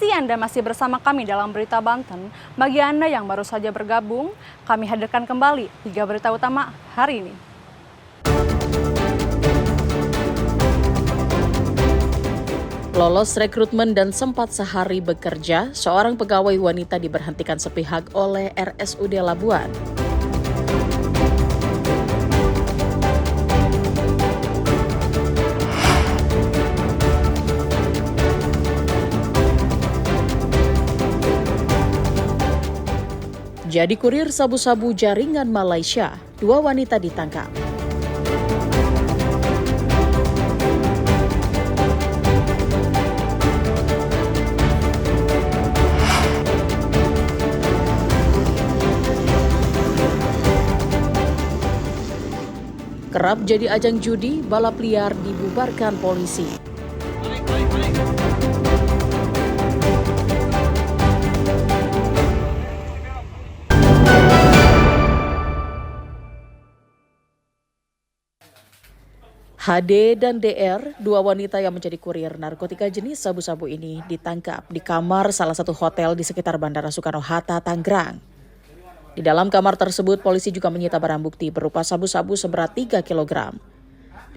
kasih Anda masih bersama kami dalam Berita Banten. Bagi Anda yang baru saja bergabung, kami hadirkan kembali 3 berita utama hari ini. Lolos rekrutmen dan sempat sehari bekerja, seorang pegawai wanita diberhentikan sepihak oleh RSUD Labuan. Jadi kurir sabu-sabu jaringan Malaysia, 2 wanita ditangkap. Kerap jadi ajang judi, balap liar dibubarkan polisi. HD dan DR, 2 wanita yang menjadi kurir narkotika jenis sabu-sabu ini ditangkap di kamar salah satu hotel di sekitar Bandara Soekarno-Hatta, Tangerang. Di dalam kamar tersebut, polisi juga menyita barang bukti berupa sabu-sabu seberat 3 kg.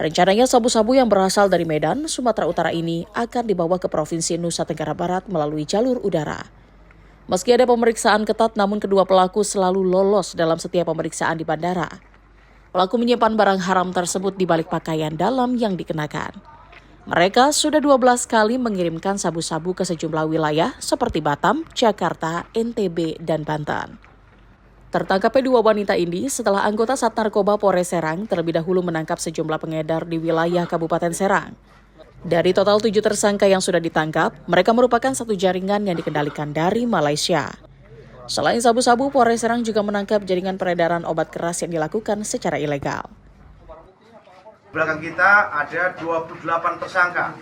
Rencananya sabu-sabu yang berasal dari Medan, Sumatera Utara ini akan dibawa ke Provinsi Nusa Tenggara Barat melalui jalur udara. Meski ada pemeriksaan ketat, namun kedua pelaku selalu lolos dalam setiap pemeriksaan di bandara. Pelaku menyimpan barang haram tersebut di balik pakaian dalam yang dikenakan. Mereka sudah 12 kali mengirimkan sabu-sabu ke sejumlah wilayah seperti Batam, Jakarta, NTB, dan Banten. Tertangkapnya 2 wanita ini setelah anggota Sat Narkoba Polres Serang terlebih dahulu menangkap sejumlah pengedar di wilayah Kabupaten Serang. Dari total 7 tersangka yang sudah ditangkap, mereka merupakan satu jaringan yang dikendalikan dari Malaysia. Selain sabu-sabu, Polres Serang juga menangkap jaringan peredaran obat keras yang dilakukan secara ilegal. Di belakang kita ada 28 tersangka,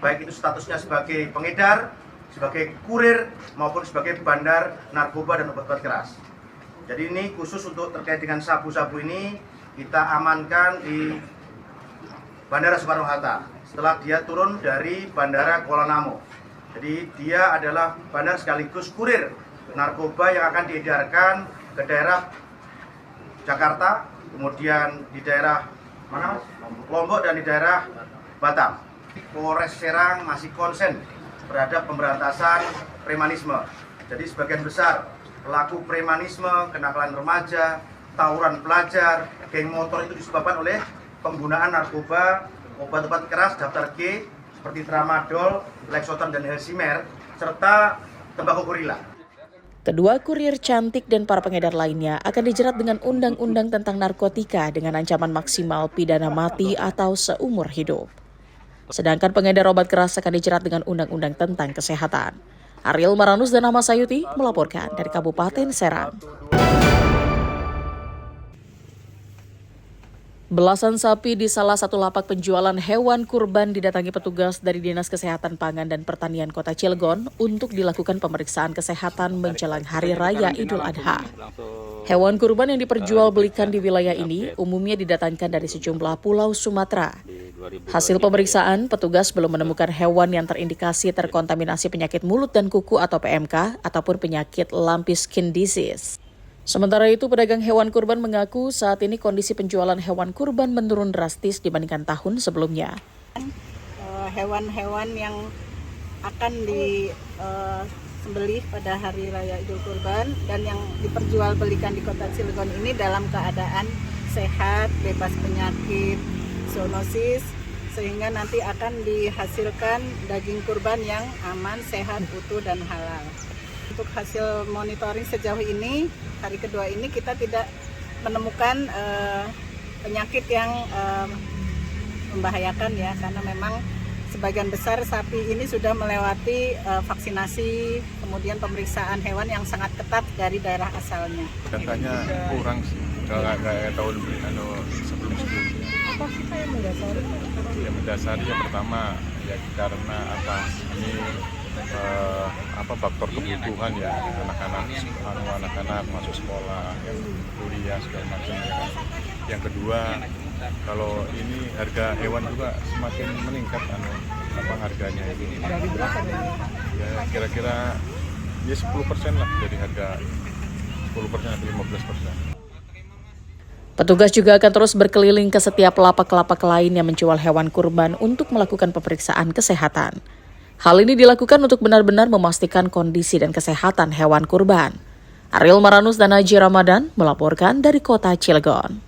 baik itu statusnya sebagai pengedar, sebagai kurir, maupun sebagai bandar narkoba dan obat-obat keras. Jadi ini khusus untuk terkait dengan sabu-sabu ini, kita amankan di Bandara Soekarno-Hatta setelah dia turun dari Bandara Kuala Namu. Jadi dia adalah bandar sekaligus kurir narkoba yang akan diedarkan ke daerah Jakarta, kemudian di daerah Lombok dan di daerah Batam. Polres Serang masih konsen terhadap pemberantasan premanisme. Jadi sebagian besar pelaku premanisme, kenakalan remaja, tawuran pelajar, geng motor itu disebabkan oleh penggunaan narkoba, obat-obat keras daftar G seperti tramadol, lexotan dan helsimer, serta tembakau gorila. Kedua kurir cantik dan para pengedar lainnya akan dijerat dengan undang-undang tentang narkotika dengan ancaman maksimal pidana mati atau seumur hidup. Sedangkan pengedar obat keras akan dijerat dengan undang-undang tentang kesehatan. Ariel Maranus dan Ahmad Sayuti melaporkan dari Kabupaten Serang. Belasan sapi di salah satu lapak penjualan hewan kurban didatangi petugas dari Dinas Kesehatan Pangan dan Pertanian Kota Cilegon untuk dilakukan pemeriksaan kesehatan menjelang Hari Raya Idul Adha. Hewan kurban yang diperjualbelikan di wilayah ini umumnya didatangkan dari sejumlah pulau Sumatera. Hasil pemeriksaan, petugas belum menemukan hewan yang terindikasi terkontaminasi penyakit mulut dan kuku atau PMK ataupun penyakit lumpy skin disease. Sementara itu, pedagang hewan kurban mengaku saat ini kondisi penjualan hewan kurban menurun drastis dibandingkan tahun sebelumnya. Hewan-hewan yang akan disembelih pada Hari Raya Idul Kurban dan yang diperjualbelikan di Kota Cilegon ini dalam keadaan sehat, bebas penyakit, zoonosis, sehingga nanti akan dihasilkan daging kurban yang aman, sehat, utuh, dan halal. Untuk hasil monitoring sejauh ini, hari kedua ini kita tidak menemukan penyakit yang membahayakan ya, karena memang sebagian besar sapi ini sudah melewati vaksinasi, kemudian pemeriksaan hewan yang sangat ketat dari daerah asalnya. Datanya kurang sih, nggak tahun sebelum-sebelumnya. Apa sih yang mendasari? Yang mendasari yang pertama ya karena ini faktor kebutuhan ya anak-anak masuk sekolah, yang kuliah segala macam ya kan. Yang kedua, kalau ini harga hewan juga semakin meningkat harganya itu. Dari berapa? Ya kira-kira ya 10% lah dari harga 10% atau 15%. Petugas juga akan terus berkeliling ke setiap lapak-lapak lain yang menjual hewan kurban untuk melakukan pemeriksaan kesehatan. Hal ini dilakukan untuk benar-benar memastikan kondisi dan kesehatan hewan kurban. Ariel Maranus dan Haji Ramadan melaporkan dari kota Cilegon.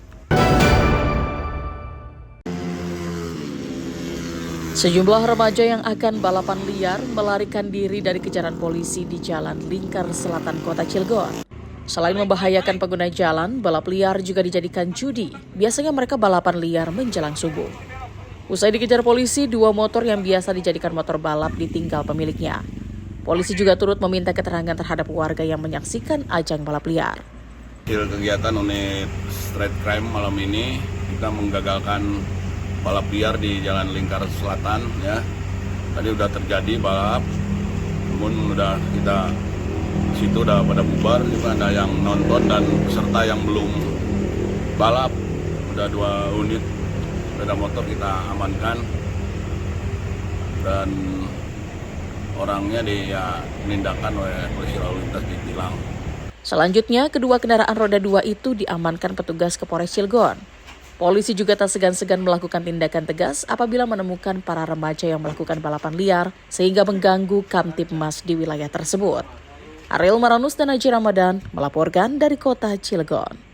Sejumlah remaja yang akan balapan liar melarikan diri dari kejaran polisi di Jalan Lingkar Selatan Kota Cilegon. Selain membahayakan pengguna jalan, balap liar juga dijadikan judi. Biasanya mereka balapan liar menjelang subuh. Usai dikejar polisi, 2 motor yang biasa dijadikan motor balap ditinggal pemiliknya. Polisi juga turut meminta keterangan terhadap warga yang menyaksikan ajang balap liar. Hasil kegiatan unit street crime malam ini, kita menggagalkan balap liar di Jalan Lingkar Selatan. Ya, tadi udah terjadi balap, namun udah kita situ udah pada bubar, juga ada yang nonton dan peserta yang belum balap. Udah 2 unit sepeda motor kita amankan dan orangnya dinindakan oleh polisi lalu lintas di Tilang. Selanjutnya, kedua kendaraan roda 2 itu diamankan petugas ke Polres Cilegon. Polisi juga tak segan-segan melakukan tindakan tegas apabila menemukan para remaja yang melakukan balapan liar sehingga mengganggu Kamtibmas di wilayah tersebut. Ariel Maranus dan Haji Ramadan melaporkan dari kota Cilegon.